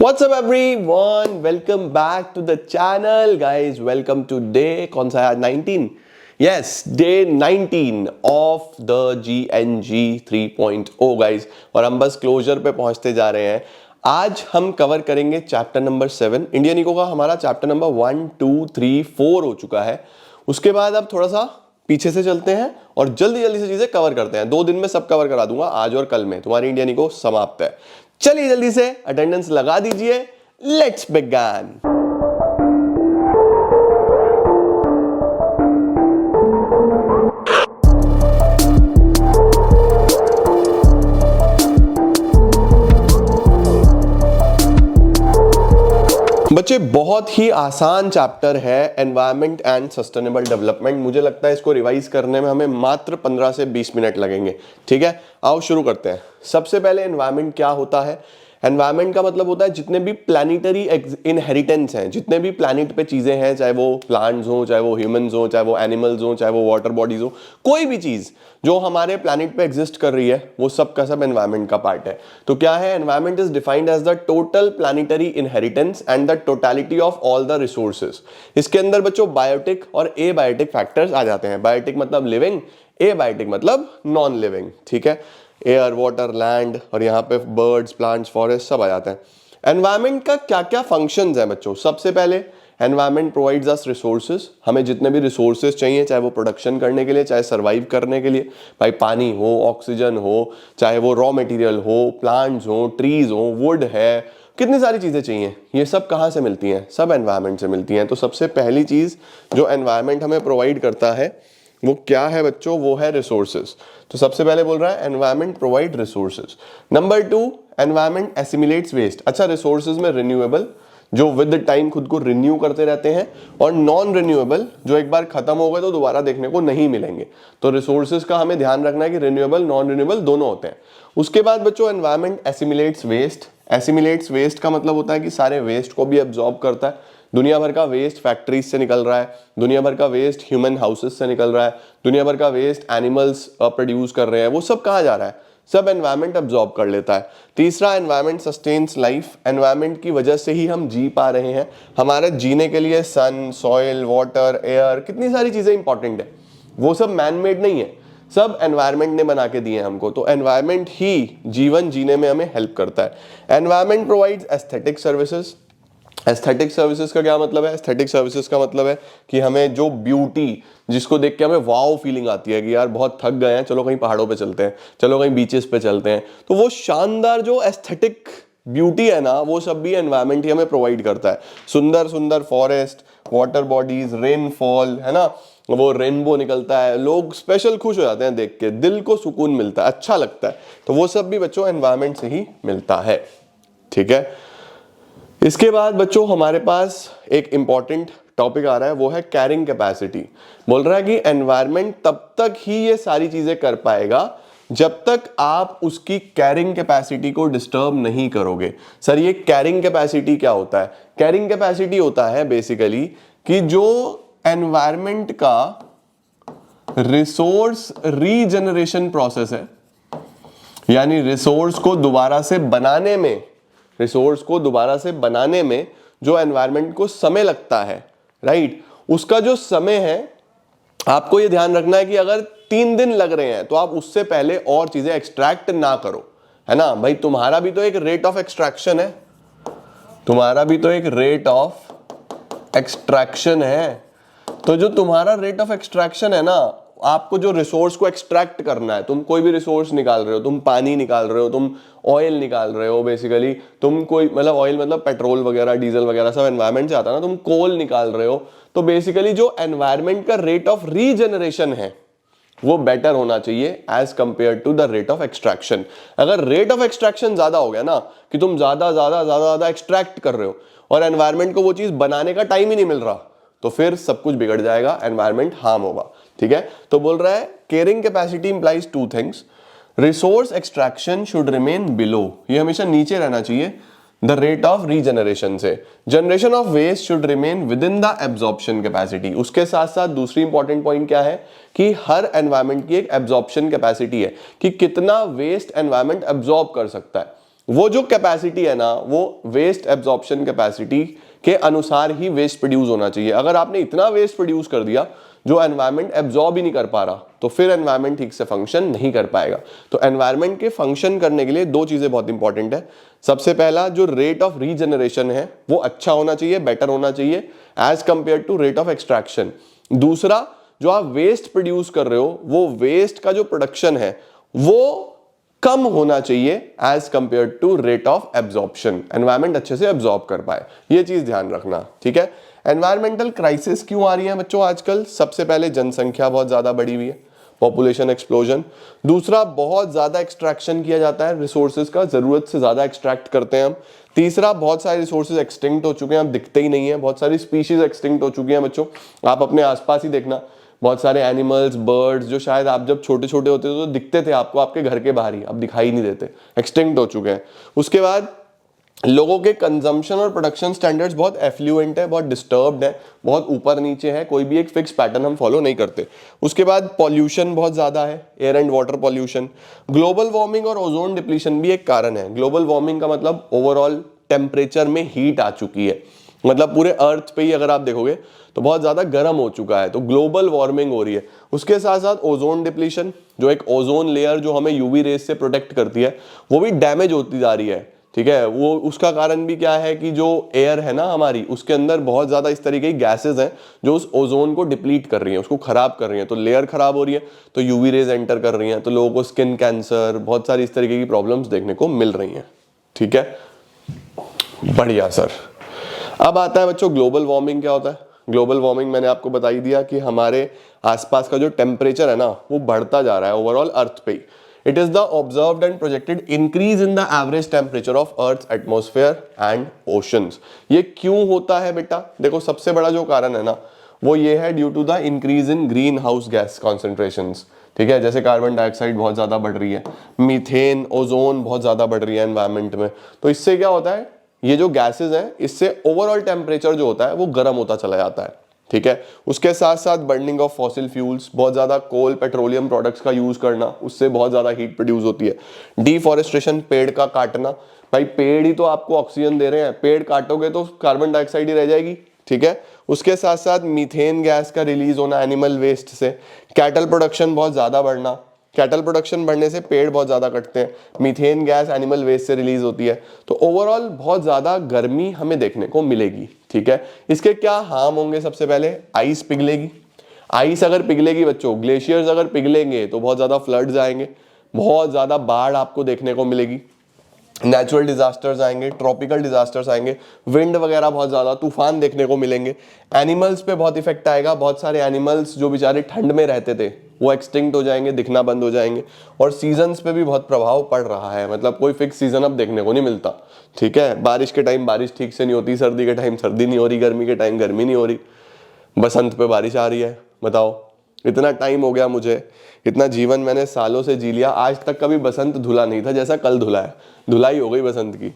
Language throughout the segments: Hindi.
What's up everyone? Welcome back to the channel guys. Welcome to day कौन सा है 19? Yes, day 19 of the GNG 3.0 guys. और हम बस क्लोजर पे पहुंचते जा रहे हैं. आज हम कवर करेंगे चैप्टर नंबर 7. इंडियन इको का हमारा चैप्टर नंबर 1, 2, 3, 4 हो चुका है. उसके बाद अब थोड़ा सा पीछे से चलते हैं और जल्दी जल्दी से चीजें कवर करते हैं. 2 दिन में सब कवर करा दूंगा. आज और कल में तुम्हारी इंडियन इको समाप्त है. चलिए जल्दी से अटेंडेंस लगा दीजिए. Let's begin. बच्चे बहुत ही आसान चैप्टर है एनवायरनमेंट एंड सस्टेनेबल डेवलपमेंट. मुझे लगता है इसको रिवाइज करने में हमें मात्र 15 से 20 मिनट लगेंगे. ठीक है, आओ शुरू करते हैं. सबसे पहले एनवायरनमेंट क्या होता है? एनवायरनमेंट का मतलब होता है जितने भी प्लानिटरी इनहेरिटेंस हैं, जितने भी प्लानिट पे चीजें हैं, चाहे वो प्लांट्स हो, चाहे वो ह्यूमंस हो, चाहे वो एनिमल्स हो, चाहे वो वाटर बॉडीज हो, कोई भी चीज जो हमारे प्लानिट पे एग्जिस्ट कर रही है वो सब का सब एनवायरनमेंट का पार्ट है. तो क्या है? Environment is defined as the total planetary inheritance and the totality of all the resources. इसके अंदर बच्चों बायोटिक और एबायोटिक फैक्टर्स आ जाते हैं. बायोटिक मतलब लिविंग, एबायोटिक मतलब नॉन लिविंग. ठीक है, एयर, वाटर, लैंड और यहाँ पे बर्ड्स, प्लांट्स, फॉरेस्ट सब आ जाते हैं. एनवायरनमेंट का क्या क्या फंक्शंस हैं बच्चों? सबसे पहले एनवायरनमेंट प्रोवाइड्स अस रिसोर्सेज. हमें जितने भी रिसोर्सेज चाहिए, चाहे वो प्रोडक्शन करने के लिए, चाहे सर्वाइव करने के लिए, भाई पानी हो, ऑक्सीजन हो, चाहे वो रॉ मटेरियल हो, प्लांट्स हो, ट्रीज हो, वुड है, कितनी सारी चीजें चाहिए, ये सब कहाँ से मिलती हैं? सब एनवायरनमेंट से मिलती हैं. तो सबसे पहली चीज जो एनवायरनमेंट हमें प्रोवाइड करता है वो क्या है बच्चों? वो है रिसोर्सेज. तो सबसे पहले बोल रहा है environment provide resources. Number 2, environment assimilates waste. अच्छा, रिसोर्सेज में रिन्यूएबल जो विद टाइम खुद को रिन्यू करते रहते हैं, और नॉन रिन्यूएबल जो एक बार खत्म हो गए तो दोबारा देखने को नहीं मिलेंगे. तो रिसोर्सेज का हमें ध्यान रखना है कि रिन्यूएबल नॉन रिन्यूएबल दोनों होते हैं. उसके बाद बच्चों environment assimilates waste. Assimilates waste का मतलब होता है कि सारे वेस्ट को भी एब्जॉर्ब करता है. दुनिया भर का वेस्ट फैक्ट्रीज से निकल रहा है, दुनिया भर का वेस्ट ह्यूमन हाउसेस से निकल रहा है, दुनिया भर का वेस्ट एनिमल्स प्रोड्यूस कर रहे हैं, वो सब कहाँ जा रहा है? सब एनवायरनमेंट अब्जॉर्ब कर लेता है. तीसरा, एनवायरनमेंट सस्टेन्स लाइफ. एनवायरनमेंट की वजह से ही हम जी पा रहे हैं. हमारे जीने के लिए सन, सॉइल, वाटर, एयर, कितनी सारी चीजें इंपॉर्टेंट है. वो सब मैन मेड नहीं है, सब एनवायरनमेंट ने बना के दिए हैं हमको. तो एनवायरनमेंट ही जीवन जीने में हमें हेल्प करता है. Environment provides aesthetic services. Aesthetic services का क्या मतलब है? एस्थेटिक सर्विसेज का मतलब है कि हमें जो ब्यूटी, जिसको देख के हमें वाव फीलिंग आती है कि यार बहुत थक गए हैं, चलो कहीं पहाड़ों पे चलते हैं, चलो कहीं बीचेस पे चलते हैं, तो वो शानदार जो एस्थेटिक ब्यूटी है ना, वो सब भी एनवायरनमेंट ही हमें प्रोवाइड करता है. सुंदर सुंदर फॉरेस्ट, वाटर बॉडीज, रेनफॉल है ना, वो रेनबो निकलता है, लोग स्पेशल खुश हो जाते हैं देख के, दिल को सुकून मिलता है, अच्छा लगता है. तो वो सब भी बच्चों एनवायरनमेंट से ही मिलता है. ठीक है, इसके बाद बच्चों हमारे पास एक इंपॉर्टेंट टॉपिक आ रहा है, वो है कैरिंग कैपेसिटी. बोल रहा है कि एनवायरनमेंट तब तक ही ये सारी चीजें कर पाएगा जब तक आप उसकी कैरिंग कैपेसिटी को डिस्टर्ब नहीं करोगे. सर ये कैरिंग कैपेसिटी क्या होता है? कैरिंग कैपेसिटी होता है बेसिकली कि जो एनवायरनमेंट का रिसोर्स रीजनरेशन प्रोसेस है, यानी रिसोर्स को दोबारा से बनाने में, जो एनवायरनमेंट को समय लगता है, राइट, उसका जो समय है, आपको ये ध्यान रखना है कि अगर 3 दिन लग रहे हैं तो आप उससे पहले और चीजें एक्सट्रैक्ट ना करो, है ना भाई. तुम्हारा भी तो एक रेट ऑफ एक्सट्रैक्शन है, तो जो तुम्हारा रेट ऑफ एक्सट्रैक्शन है ना, आपको जो रिसोर्स को एक्सट्रैक्ट करना है, तुम कोई भी रिसोर्स निकाल रहे हो, तुम पानी निकाल रहे हो, तुम ऑयल निकाल रहे हो, बेसिकली तुम कोई मतलब ऑयल मतलब पेट्रोल वगैरह, डीजल वगैरह सब एनवायरनमेंट से आता है ना, तुम कोल निकाल रहे हो, तो बेसिकली जो एनवायरनमेंट का रेट ऑफ रीजनरेशन है वो बेटर होना चाहिए as compare to the rate of extraction. अगर रेट ऑफ एक्सट्रैक्शन ज्यादा हो गया ना, कि तुम ज्यादा एक्सट्रैक्ट कर रहे हो और एनवायरनमेंट को वो चीज बनाने का टाइम ही नहीं मिल रहा, तो फिर सब कुछ बिगड़ जाएगा, एनवायरनमेंट हार्म होगा. ठीक है, तो बोल रहा है carrying capacity implies 2 things. Resource extraction should remain below, ये हमेशा नीचे रहना चाहिए द रेट ऑफ रीजनरेशन से. Generation of waste should remain within the absorption capacity. उसके साथ साथ दूसरी इंपॉर्टेंट पॉइंट क्या है कि हर एनवायरनमेंट की एक एब्जॉर्प्शन कैपेसिटी है कि कितना वेस्ट एनवायरनमेंट एब्जॉर्ब कर सकता है. वो जो कैपेसिटी है ना, वो वेस्ट एब्जॉर्प्शन कैपेसिटी के अनुसार ही वेस्ट प्रोड्यूस होना चाहिए। अगर आपने इतना वेस्ट प्रोड्यूस कर दिया जो एनवायरनमेंट एब्जॉर्ब ही नहीं कर पा रहा, तो फिर एनवायरनमेंट ठीक से फंक्शन नहीं कर पाएगा। तो एनवायरनमेंट के फंक्शन करने के लिए दो चीजें बहुत इंपॉर्टेंट है। सबसे पहला, जो रेट ऑफ रीजनरेशन है वो अच्छा होना चाहिए, बेटर होना चाहिए as compare to rate of extraction. दूसरा, जो आप वेस्ट प्रोड्यूस कर रहे हो, वो वेस्ट का जो प्रोडक्शन है वो कम होना चाहिए as compare to rate of absorption, environment अच्छे से एब्जॉर्ब कर पाए। ये चीज ध्यान रखना, ठीक है। एनवायरमेंटल क्राइसिस क्यों आ रही है बच्चों आजकल? सबसे पहले जनसंख्या बहुत ज्यादा बढ़ी हुई है, पॉपुलेशन एक्सप्लोजन। दूसरा, बहुत ज्यादा एक्सट्रैक्शन किया जाता है रिसोर्सेज का, जरूरत से ज्यादा एक्सट्रैक्ट करते हैं हम। तीसरा, बहुत सारे रिसोर्सेज एक्सटिंक्ट हो चुके हैं, अब दिखते ही नहीं है, बहुत सारी स्पीशीज एक्सटिंक्ट हो चुकी हैं बच्चों। आप अपने आसपास ही देखना, बहुत सारे एनिमल्स, बर्ड्स जो शायद आप जब छोटे छोटे होते थे तो दिखते थे आपको आपके घर के बाहर ही, अब दिखाई नहीं देते, एक्सटिंक्ट हो चुके हैं। उसके बाद लोगों के कंजम्पशन और प्रोडक्शन स्टैंडर्ड्स बहुत एफ्लुएंट है, बहुत डिस्टर्ब्ड है, बहुत ऊपर नीचे है, कोई भी एक फिक्स पैटर्न हम फॉलो नहीं करते। उसके बाद पॉल्यूशन बहुत ज्यादा है, air and water pollution. Global warming और ओजोन डिप्लीशन भी एक कारण है। ग्लोबल वार्मिंग का मतलब ओवरऑल टेम्परेचर में हीट आ चुकी है, मतलब पूरे अर्थ पे ही अगर आप देखोगे तो बहुत ज्यादा गर्म हो चुका है, तो ग्लोबल वार्मिंग हो रही है। उसके साथ साथ ओजोन डिप्लीशन, जो एक ओजोन लेयर जो हमें यूवी रेस से प्रोटेक्ट करती है, वो भी डैमेज होती जा रही है, ठीक है। वो उसका कारण भी क्या है कि जो एयर है ना हमारी, उसके अंदर बहुत ज्यादा इस तरीके की गैसेज हैं जो उस ओजोन को डिप्लीट कर रही हैं, उसको खराब कर रही हैं। तो लेयर खराब हो रही है तो यूवी रेज एंटर कर रही हैं, तो लोगों को स्किन कैंसर, बहुत सारी इस तरीके की प्रॉब्लम्स देखने को मिल रही हैं, ठीक है। बढ़िया सर। अब आता है बच्चों ग्लोबल वार्मिंग क्या होता है। ग्लोबल वार्मिंग मैंने आपको बता ही दिया कि हमारे आसपास का जो टेम्परेचर है ना वो बढ़ता जा रहा है ओवरऑल अर्थ पे ही। It is the observed and projected increase in the average temperature of earth atmosphere and oceans. ये क्यों होता है बेटा? देखो, सबसे बड़ा जो कारण है ना वो ये है due to the increase in greenhouse gas concentrations, ठीक है। जैसे कार्बन डाइऑक्साइड बहुत ज्यादा बढ़ रही है, मीथेन, ओजोन बहुत ज्यादा बढ़ रही है एनवायरमेंट में। तो इससे क्या होता है, ये जो गैसेस हैं इससे ओवरऑल टेम्परेचर जो होता है वो गर्म होता चला जाता है, ठीक है। उसके साथ साथ बर्निंग ऑफ फॉसिल फ्यूल्स, बहुत ज्यादा कोल, पेट्रोलियम प्रोडक्ट्स का यूज करना, उससे बहुत ज्यादा हीट प्रोड्यूस होती है। डिफॉरेस्टेशन, पेड़ का काटना, भाई पेड़ ही तो आपको ऑक्सीजन दे रहे हैं, पेड़ काटोगे तो कार्बन डाइऑक्साइड ही रह जाएगी, ठीक है। उसके साथ साथ मीथेन गैस का रिलीज होना एनिमल वेस्ट से। कैटल प्रोडक्शन बहुत ज्यादा बढ़ना, कैटल प्रोडक्शन बढ़ने से पेड़ बहुत ज्यादा कटते हैं, मीथेन गैस एनिमल वेस्ट से रिलीज होती है। तो ओवरऑल बहुत ज्यादा गर्मी हमें देखने को मिलेगी, ठीक है। इसके क्या हार्म होंगे? सबसे पहले आइस पिघलेगी। आइस अगर पिघलेगी बच्चों, ग्लेशियर्स अगर पिघलेंगे तो बहुत ज्यादा फ्लड्स आएंगे, बहुत ज्यादा बाढ़ आपको देखने को मिलेगी, नेचुरल डिजास्टर्स आएंगे, ट्रॉपिकल डिजास्टर्स आएंगे, विंड वगैरह बहुत ज्यादा, तूफान देखने को मिलेंगे। एनिमल्स पे बहुत इफेक्ट आएगा, बहुत सारे एनिमल्स जो बेचारे ठंड में रहते थे वो एक्सटिंक्ट हो जाएंगे, दिखना बंद हो जाएंगे। और सीजन्स पे भी बहुत प्रभाव पड़ रहा है, मतलब कोई फिक्स सीजन अब देखने को नहीं मिलता, ठीक है। बारिश के टाइम बारिश ठीक से नहीं होती, सर्दी के टाइम सर्दी नहीं हो रही, गर्मी के टाइम गर्मी नहीं हो रही, बसंत पे बारिश आ रही है। बताओ, इतना टाइम हो गया मुझे, इतना जीवन मैंने सालों से जी लिया, आज तक कभी बसंत धुला नहीं था जैसा कल धुला है, धुलाई हो गई बसंत की।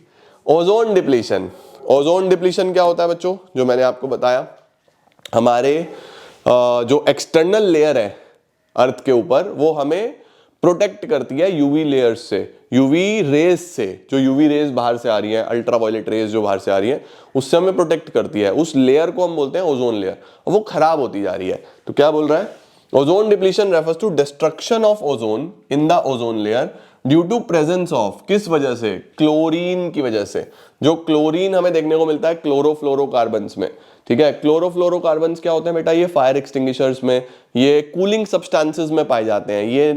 ओजोन डिप्लीशन, ओजोन डिप्लीशन क्या होता है बच्चों? जो मैंने आपको बताया, हमारे जो एक्सटर्नल लेयर है अर्थ के ऊपर वो हमें प्रोटेक्ट करती है यूवी लेयर्स से, यूवी रेज से। जो यूवी रेज बाहर से आ रही है, अल्ट्रावायलेट रेज जो बाहर से आ रही है, उससे हमें प्रोटेक्ट करती है। उस लेयर को हम बोलते हैं ओजोन लेयर, और वो खराब होती जा रही है। तो क्या बोल रहा है? Ozone depletion refers to destruction of ozone in the ozone layer due to presence of, किस वजह से? क्लोरीन की वजह से। जो क्लोरीन हमें देखने को मिलता है क्लोरोफ्लोरोकार्बन्स में, ठीक है। क्लोरोफ्लोरोकार्बन्स क्या होते हैं बेटा? ये फायर एक्सटिंग्विशर्स में, ये कूलिंग सब्सटेंसेस में पाए जाते हैं, ये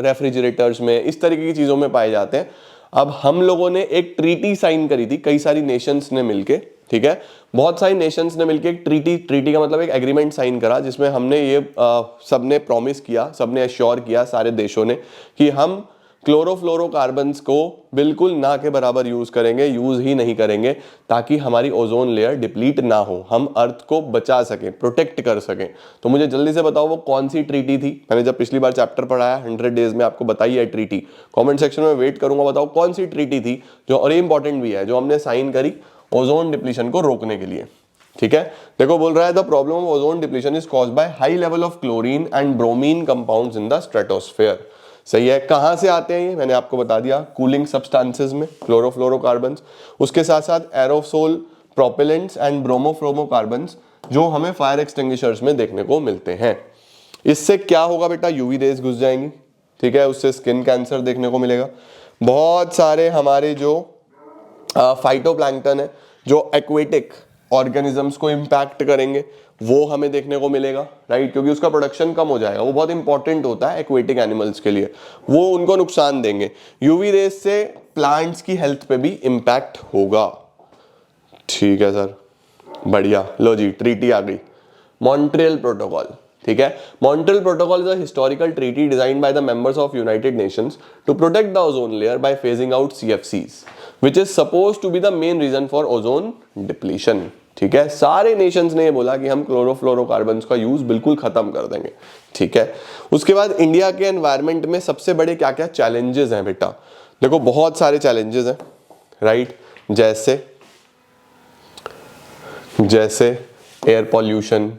रेफ्रिजरेटर्स में, इस तरीके की चीजों में पाए जाते हैं। अब हम लोगों ने एक ट्रीटी साइन करी थी, कई सारी नेशंस ने मिलके, ठीक है, बहुत सारी नेशंस ने मिलके एक ट्रीटी का मतलब एक एग्रीमेंट साइन करा, जिसमें हमने ये सबने प्रॉमिस किया, सबने एश्योर किया सारे देशों ने कि हम क्लोरोफ्लोरोकार्बन्स को बिल्कुल ना के बराबर यूज करेंगे, यूज ही नहीं करेंगे, ताकि हमारी ओजोन लेयर डिप्लीट ना हो, हम अर्थ को बचा सकें, प्रोटेक्ट कर सकें। तो मुझे जल्दी से बताओ वो कौन सी ट्रीटी थी? मैंने जब पिछली बार चैप्टर पढ़ाया 100 डेज में आपको बताई है ट्रीटी, कमेंट सेक्शन में वेट करूंगा, बताओ कौन सी ट्रीटी थी जो, और इंपॉर्टेंट भी है, जो हमने साइन करी ओजोन डिप्लीशन को रोकने के लिए, ठीक है। देखो बोल रहा है the problem of ozone depletion is caused by high level of chlorine and bromine compounds in the stratosphere. सही है। कहाँ से आते हैं ये मैंने आपको बता दिया, कूलिंग सब्सटेंसेस में क्लोरोफ्लोरोकार्बन्स, उसके साथ साथ एरोसोल प्रोपेलेंट्स एंड ब्रोमोफ्लोरोकार्बन्स जो हमें फायर एक्सटिंग्विशर्स में देखने को मिलते हैं। इससे क्या होगा बेटा, यूवी रेज घुस जाएंगी, ठीक है, उससे स्किन कैंसर देखने को मिलेगा। बहुत सारे हमारे जो फाइटोप्लैंक्टन है जो एक्वेटिक ऑर्गेनिजम्स को इम्पैक्ट करेंगे वो हमें देखने को मिलेगा, राइट, क्योंकि उसका प्रोडक्शन कम हो जाएगा, वो बहुत इंपॉर्टेंट होता है एक्वेटिक एनिमल्स के लिए, वो उनको नुकसान देंगे। यूवी रेज से प्लांट्स की हेल्थ पे भी इम्पैक्ट होगा। ठीक है सर, बढ़िया। लो जी, ट्रीटी आ गई, मॉन्ट्रियल प्रोटोकॉल, ठीक है। Montreal protocol is a historical treaty designed by the members of United Nations to protect the ozone layer by phasing out CFCs which is supposed to be the main reason for ozone depletion. ठीक है, सारे नेशंस ने ये बोला कि हम क्लोरोफ्लोरोकार्बन्स का यूज बिल्कुल खत्म कर देंगे। ठीक है, उसके बाद इंडिया के एनवायरनमेंट में सबसे बड़े क्या क्या चैलेंजेस हैं बेटा, देखो बहुत सारे चैलेंजेस हैं, राइट, जैसे एयर पॉल्यूशन,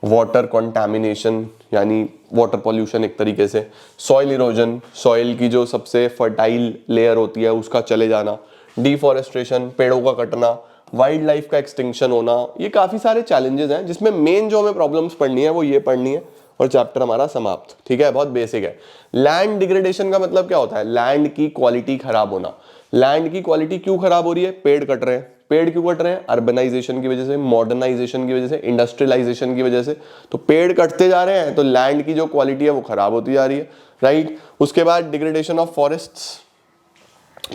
वाटर कंटामिनेशन यानी वाटर पॉल्यूशन एक तरीके से, सॉइल इरोजन, सॉइल की जो सबसे फर्टाइल लेयर होती है उसका चले जाना, डिफॉरेस्टेशन, पेड़ों का कटना, वाइल्ड लाइफ का एक्सटिंक्शन होना, ये काफी सारे चैलेंजेस हैं जिसमें मेन जो हमें प्रॉब्लम्स पढ़नी है वो ये पढ़नी है और चैप्टर हमारा समाप्त। ठीक है, बहुत बेसिक है। लैंड डिग्रेडेशन का मतलब क्या होता है, लैंड की क्वालिटी खराब होना। लैंड की क्वालिटी क्यों खराब हो रही है, पेड़ कट रहे हैं। पेड़ क्यों कट रहे हैं, अर्बनाइजेशन की वजह से, मॉडर्नाइजेशन की वजह से, इंडस्ट्रियलाइजेशन की वजह से। तो पेड़ कटते जा रहे हैं तो लैंड की जो क्वालिटी है वो खराब होती जा रही है, राइट। उसके बाद डिग्रेडेशन ऑफ फॉरेस्ट्स,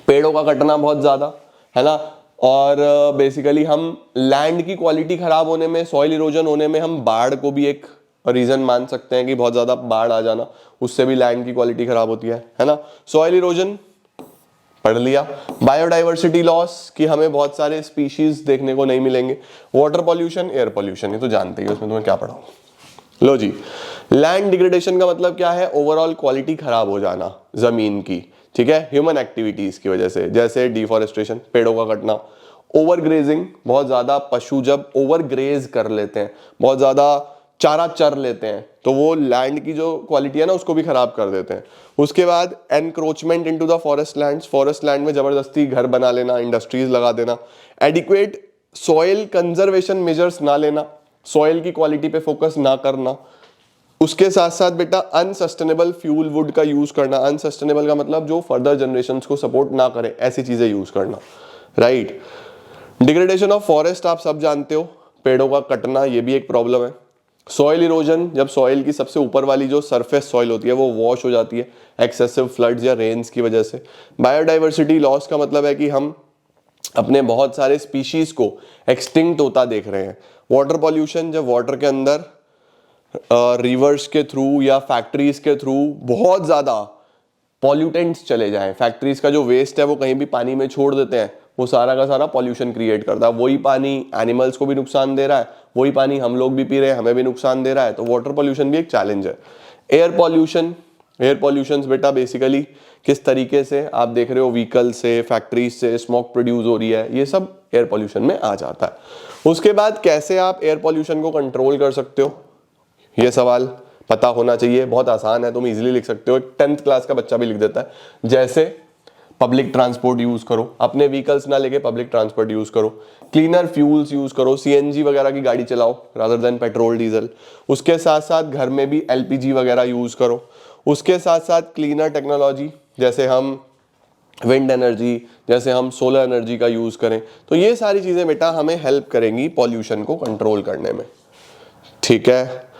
पेड़ों का कटना बहुत ज्यादा है ना, और बेसिकली हम लैंड की क्वालिटी खराब होने में, सॉइल इरोजन होने में हम बाढ़ को भी एक रीजन मान सकते हैं कि बहुत ज्यादा बाढ़ आ जाना, उससे भी लैंड की क्वालिटी खराब होती है ना। सॉइल इरोजन पढ़ लिया। बायोडाइवर्सिटी लॉस कि हमें बहुत सारे स्पीशीज देखने को नहीं मिलेंगे। वाटर पॉल्यूशन, एयर पॉल्यूशन, ये तो जानते ही हो, उसमें तुम्हें क्या पढ़ाऊं। लो जी, लैंड डिग्रेडेशन का मतलब क्या है, ओवरऑल क्वालिटी खराब हो जाना जमीन की, ठीक है, ह्यूमन एक्टिविटीज की वजह से, जैसे डिफॉरेस्टेशन, पेड़ों का कटना, ओवर ग्रेजिंग, बहुत ज्यादा पशु जब ओवर ग्रेज कर लेते हैं, बहुत ज्यादा चारा चर लेते हैं तो वो लैंड की जो क्वालिटी है ना उसको भी खराब कर देते हैं। उसके बाद encroachment into the forest lands, forest land में जबरदस्ती घर बना लेना, इंडस्ट्रीज लगा देना, एडिक्वेट सॉइल कंजर्वेशन मेजर्स ना लेना, सॉइल की क्वालिटी पे फोकस ना करना। उसके साथ साथ बेटा अनसस्टेनेबल फ्यूल वुड का यूज करना। अनसस्टेनेबल का मतलब जो फर्दर जनरेशंस को सपोर्ट ना करे, ऐसी चीजें यूज करना, राइट। डिग्रेडेशन ऑफ फॉरेस्ट आप सब जानते हो, पेड़ों का कटना, ये भी एक प्रॉब्लम है। सॉइल इरोजन, जब सॉइल की सबसे ऊपर वाली जो सरफेस सॉइल होती है वो वॉश हो जाती है एक्सेसिव फ्लड्स या रेन्स की वजह से। बायोडाइवर्सिटी लॉस का मतलब है कि हम अपने बहुत सारे स्पीशीज को एक्सटिंक्ट होता देख रहे हैं। वाटर पॉल्यूशन, जब वाटर के अंदर रिवर्स के थ्रू या फैक्ट्रीज के थ्रू बहुत ज्यादा पॉल्यूटेंट्स चले जाएं, फैक्ट्रीज का जो वेस्ट है वो कहीं भी पानी में छोड़ देते हैं, वो सारा का सारा पॉल्यूशन क्रिएट करता है। वही पानी एनिमल्स को भी नुकसान दे रहा है, वही पानी हम लोग भी पी रहे हैं, हमें भी नुकसान दे रहा है, तो वाटर पॉल्यूशन भी एक चैलेंज है। एयर पॉल्यूशन, एयर पॉल्यूशन बेटा बेसिकली किस तरीके से आप देख रहे हो, व्हीकल से, फैक्ट्रीज से स्मोक प्रोड्यूस हो रही है, ये सब एयर पॉल्यूशन में आ जाता है। उसके बाद कैसे आप एयर पॉल्यूशन को कंट्रोल कर सकते हो, ये सवाल पता होना चाहिए, बहुत आसान है, तुम इजीली लिख सकते हो, 10th क्लास का बच्चा भी लिख देता है। जैसे पब्लिक ट्रांसपोर्ट यूज करो, अपने व्हीकल्स ना लेके पब्लिक ट्रांसपोर्ट यूज करो, क्लीनर फ्यूल्स यूज करो, सीएनजी वगैरह की गाड़ी चलाओ रादर देन पेट्रोल डीजल। उसके साथ साथ घर में भी एलपीजी वगैरह यूज करो। उसके साथ साथ क्लीनर टेक्नोलॉजी, जैसे हम विंड एनर्जी, जैसे हम सोलर एनर्जी का यूज करें, तो ये सारी चीजें बेटा हमें हेल्प करेंगी पॉल्यूशन को कंट्रोल करने में। ठीक है,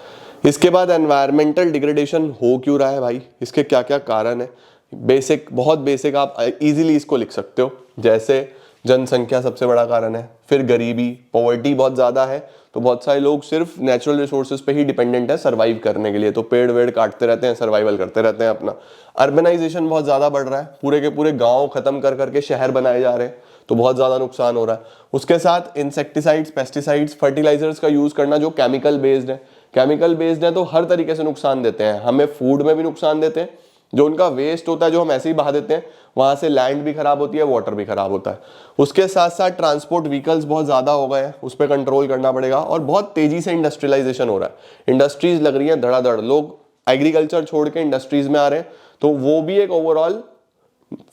इसके बाद एनवायरमेंटल डिग्रेडेशन हो क्यों रहा है भाई, इसके क्या क्या कारण है। बेसिक, बहुत बेसिक, आप इजीली इसको लिख सकते हो। जैसे जनसंख्या सबसे बड़ा कारण है, फिर गरीबी, पॉवर्टी बहुत ज़्यादा है, तो बहुत सारे लोग सिर्फ नेचुरल रिसोर्सेज पे ही डिपेंडेंट है सर्वाइव करने के लिए, तो पेड़ वेड़ काटते रहते हैं, सर्वाइवल करते रहते हैं अपना। अर्बनाइजेशन बहुत ज़्यादा बढ़ रहा है, पूरे के पूरे गाँव खत्म कर करके शहर बनाए जा रहे हैं, तो बहुत ज़्यादा नुकसान हो रहा है। उसके साथ इंसेक्टिसाइड्स, पेस्टिसाइड्स, फर्टिलाइजर्स का यूज़ करना जो केमिकल बेस्ड है, केमिकल बेस्ड है तो हर तरीके से नुकसान देते हैं, हमें फूड में भी नुकसान देते हैं, जो उनका वेस्ट होता है जो हम ऐसे ही बहा देते हैं वहां से लैंड भी खराब होती है, वाटर भी खराब होता है। उसके साथ साथ ट्रांसपोर्ट व्हीकल्स बहुत ज्यादा हो गए हैं, उस पर कंट्रोल करना पड़ेगा। और बहुत तेजी से इंडस्ट्रियलाइजेशन हो रहा है, इंडस्ट्रीज लग रही है धड़ाधड़, लोग एग्रीकल्चर छोड़ के इंडस्ट्रीज में आ रहे हैं, तो वो भी एक ओवरऑल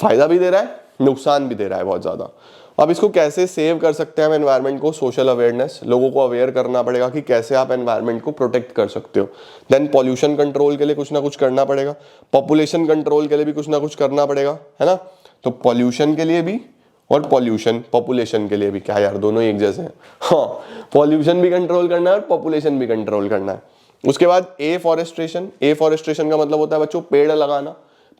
फायदा भी दे रहा है, नुकसान भी दे रहा है बहुत ज्यादा। अब इसको कैसे सेव कर सकते हैं हम एनवायरनमेंट को, सोशल अवेयरनेस, लोगों को अवेयर करना पड़ेगा कि कैसे आप एनवायरनमेंट को प्रोटेक्ट कर सकते हो। देन पॉल्यूशन कंट्रोल के लिए कुछ ना कुछ करना पड़ेगा, पॉपुलेशन कंट्रोल के लिए भी कुछ ना कुछ करना पड़ेगा, है ना। तो पॉल्यूशन के लिए भी और पॉपुलेशन के लिए भी, क्या यार दोनों एक जैसे हैं, हाँ, पॉल्यूशन भी कंट्रोल करना है और पॉपुलेशन भी कंट्रोल करना है। उसके बाद एफॉरेस्ट्रेशन का मतलब होता है बच्चों पेड़ लगाना,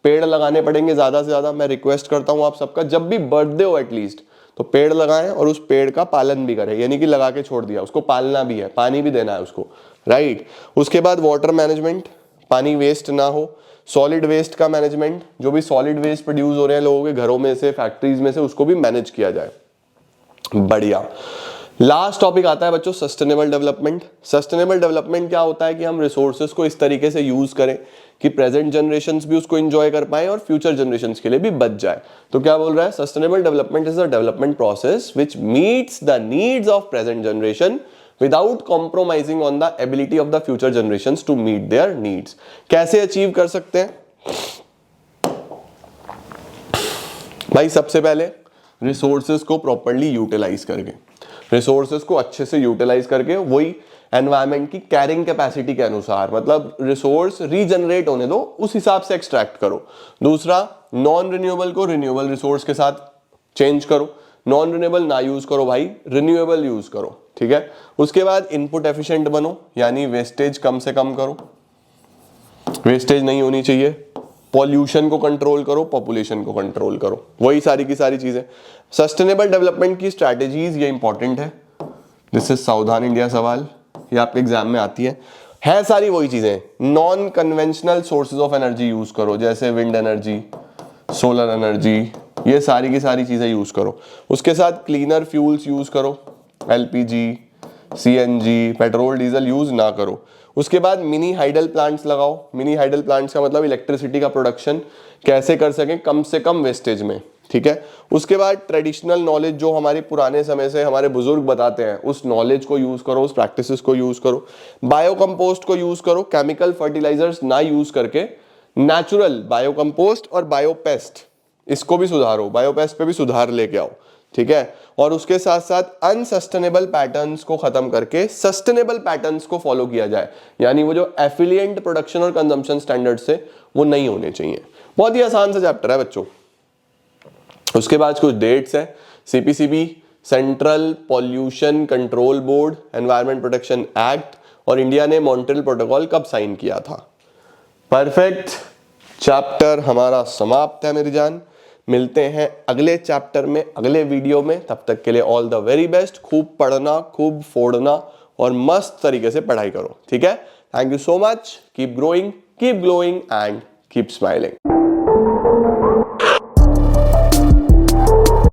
पेड़ लगाने पड़ेंगे ज्यादा से ज्यादा। मैं रिक्वेस्ट करता हूं आप सबका, जब भी बर्थडे हो एटलीस्ट तो पेड़ लगाएं और उस पेड़ का पालन भी करें, यानी कि लगा के छोड़ दिया, उसको पालना भी है, पानी भी देना है उसको, राइट। उसके बाद वाटर मैनेजमेंट, पानी वेस्ट ना हो। सॉलिड वेस्ट का मैनेजमेंट, जो भी सॉलिड वेस्ट प्रोड्यूस हो रहे हैं लोगों के घरों में से, फैक्ट्रीज में से, उसको भी मैनेज किया जाए। बढ़िया। लास्ट टॉपिक आता है बच्चों सस्टेनेबल डेवलपमेंट। सस्टेनेबल डेवलपमेंट क्या होता है कि हम रिसोर्सेज को इस तरीके से यूज करें कि प्रेजेंट जनरेशंस भी उसको एंजॉय कर पाए और फ्यूचर जनरेशंस के लिए भी बच जाए। तो क्या बोल रहा है, sustainable development is a development process which meets the needs of present generation without compromising on the ability of the future generations to meet their needs. कैसे अचीव कर सकते हैं भाई? सबसे पहले रिसोर्सेज को प्रॉपर्ली यूटिलाइज करके, रिसोर्सेज को अच्छे से यूटिलाइज करके, वही एनवायरनमेंट की कैरिंग कैपेसिटी के अनुसार, मतलब रिसोर्स रीजनरेट होने दो उस हिसाब से एक्सट्रैक्ट करो। दूसरा, नॉन रिन्यूएबल को रिन्यूएबल रिसोर्स के साथ चेंज करो, नॉन रिन्यूएबल ना यूज करो भाई, रिन्यूएबल यूज करो, ठीक है। उसके बाद इनपुट एफिशिएंट बनो, यानी वेस्टेज कम से कम करो, वेस्टेज नहीं होनी चाहिए। पॉल्यूशन को कंट्रोल करो, पॉपुलेशन को कंट्रोल करो, वही सारी की सारी चीजें। सस्टेनेबल डेवलपमेंट की स्ट्रैटेजीज, ये इंपॉर्टेंट है, दिस इज सावधान इंडिया सवाल, ये आपके एग्जाम में आती है सारी वही चीजें। Non conventional sources of energy use करो, जैसे विंड एनर्जी, सोलर एनर्जी, ये सारी की सारी चीजें यूज करो। उसके साथ क्लीनर फ्यूल्स यूज करो, LPG, CNG, petrol diesel use ना करो। उसके बाद मिनी हाइडल प्लांट्स लगाओ। मिनी हाइडल प्लांट्स का मतलब इलेक्ट्रिसिटी का प्रोडक्शन कैसे कर सकें कम से कम वेस्टेज में, ठीक है। उसके बाद ट्रेडिशनल नॉलेज जो हमारे पुराने समय से हमारे बुजुर्ग बताते हैं, उस नॉलेज को यूज करो, उस प्रैक्टिसेस को यूज करो। बायो कंपोस्ट को यूज करो, केमिकल फर्टिलाइजर्स ना यूज करके नेचुरल बायो कंपोस्ट और बायोपेस्ट, इसको भी सुधारो, बायोपेस्ट पे भी सुधार लेके आओ, ठीक है। और उसके साथ साथ अनसस्टेनेबल पैटर्न्स को खत्म करके सस्टेनेबल पैटर्न्स को फॉलो किया जाए, यानी वो जो एफिलिएंट प्रोडक्शन और कंजम्पशन स्टैंडर्ड्स से वो नहीं होने चाहिए। बहुत ही आसान सा चैप्टर है बच्चों। उसके बाद कुछ डेट्स है, CPCB, central pollution control board, environment protection act, और इंडिया ने मॉन्ट्रियल प्रोटोकॉल कब साइन किया था। परफेक्ट, चैप्टर हमारा समाप्त है मेरी जान। मिलते हैं अगले चैप्टर में, अगले वीडियो में। तब तक के लिए ऑल द वेरी बेस्ट। खूब पढ़ना, खूब फोड़ना और मस्त तरीके से पढ़ाई करो, ठीक है। Thank you so much. Keep growing, keep glowing and keep smiling.